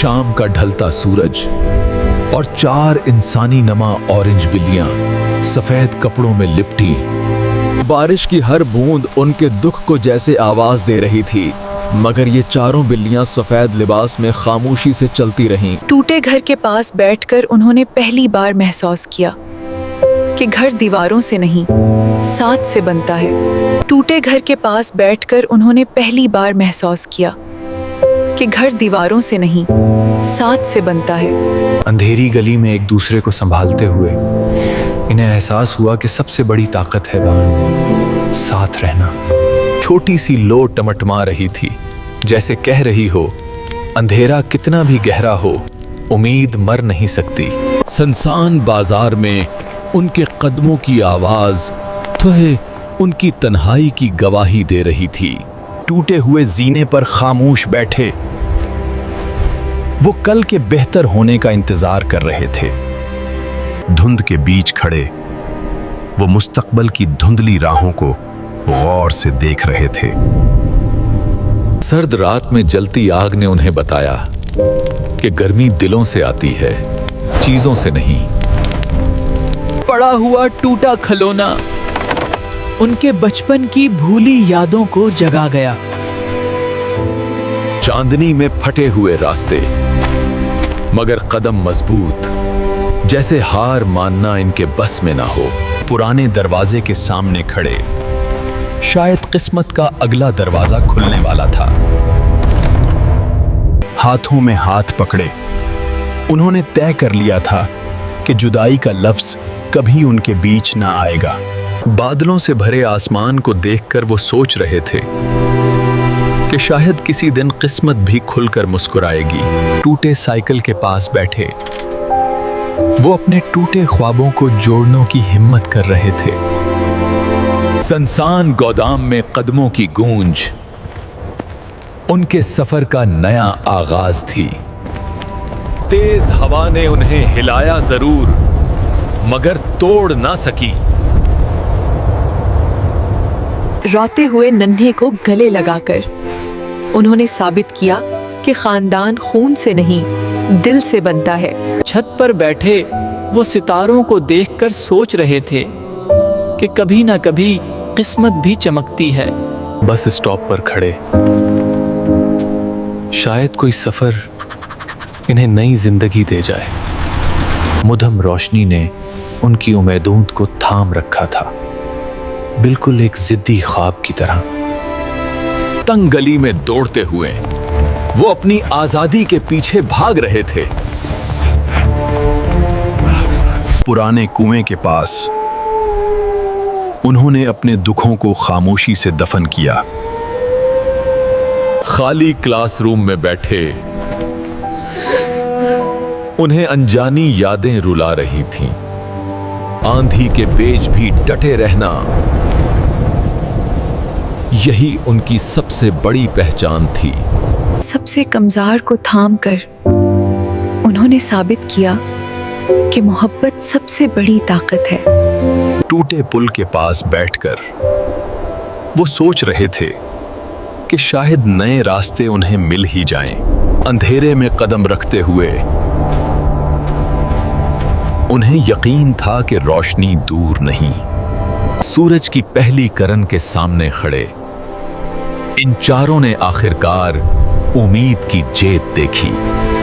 शाम का ढलता सूरज और 4 इंसानी नमा ऑरेंज बिल्लियां सफेद कपड़ों में लिपटी। बारिश की हर बूंद उनके दुख को जैसे आवाज दे रही थी, मगर ये चारों बिल्लियां सफेद लिबास में खामोशी से चलती रहीं। टूटे घर के पास बैठकर उन्होंने पहली बार महसूस किया कि घर दीवारों से नहीं, साथ से बनता है। टूटे घर के पास बैठकर उन्होंने पहली बार महसूस किया कि घर दीवारों से नहीं, साथ से बनता है। अंधेरी गली में एक दूसरे को संभालते हुए इन्हें एहसास हुआ कि सबसे बड़ी ताकत है बहन, साथ रहना। छोटी सी लो टमटमा रही थी, जैसे कह रही हो, अंधेरा कितना भी गहरा हो, उम्मीद मर नहीं सकती। सुनसान बाजार में उनके कदमों की आवाज थोड़े उनकी तन्हाई की गवाही दे रही थी। टूटे हुए जीने पर खामोश बैठे वो कल के बेहतर होने का इंतजार कर रहे थे। धुंध के बीच खड़े वो मुस्तकबल की धुंधली राहों को गौर से देख रहे थे। सर्द रात में जलती आग ने उन्हें बताया कि गर्मी दिलों से आती है, चीजों से नहीं। पड़ा हुआ टूटा खिलौना उनके बचपन की भूली यादों को जगा गया। चांदनी में फटे हुए रास्ते, मगर कदम मजबूत, जैसे हार मानना इनके बस में ना हो। पुराने दरवाजे के सामने खड़े शायद किस्मत का अगला दरवाजा खुलने वाला था। हाथों में हाथ पकड़े उन्होंने तय कर लिया था कि जुदाई का लफ्ज कभी उनके बीच ना आएगा। बादलों से भरे आसमान को देखकर वो सोच रहे थे कि शायद किसी दिन किस्मत भी खुलकर मुस्कुराएगी। टूटे साइकिल के पास बैठे वो अपने टूटे ख्वाबों को जोड़ने की हिम्मत कर रहे थे। सुनसान गोदाम में कदमों की गूंज उनके सफर का नया आगाज थी। तेज हवा ने उन्हें हिलाया जरूर, मगर तोड़ ना सकी। रोते हुए नन्हे को गले लगाकर उन्होंने साबित किया कि खानदान खून से नहीं, दिल से बनता है। छत पर बैठे वो सितारों को देखकर सोच रहे थे कि कभी ना कभी किस्मत भी चमकती है। बस स्टॉप पर खड़े शायद कोई सफर इन्हें नई जिंदगी दे जाए। मुधम रोशनी ने उनकी उम्मीदों को थाम रखा था, बिल्कुल एक जिद्दी ख्वाब की तरह। तंग गली में दौड़ते हुए वो अपनी आजादी के पीछे भाग रहे थे। पुराने कुएं के पास उन्होंने अपने दुखों को खामोशी से दफन किया। खाली क्लासरूम में बैठे उन्हें अनजानी यादें रुला रही थीं। आंधी के बीच भी डटे रहना, यही उनकी सबसे बड़ी पहचान थी। सबसे कमजोर को थाम कर उन्होंने साबित किया कि मोहब्बत सबसे बड़ी ताकत है। टूटे पुल के पास बैठकर वो सोच रहे थे कि शायद नए रास्ते उन्हें मिल ही जाएं। अंधेरे में कदम रखते हुए उन्हें यकीन था कि रोशनी दूर नहीं। सूरज की पहली किरण के सामने खड़े इन चारों ने आखिरकार उम्मीद की जेत देखी।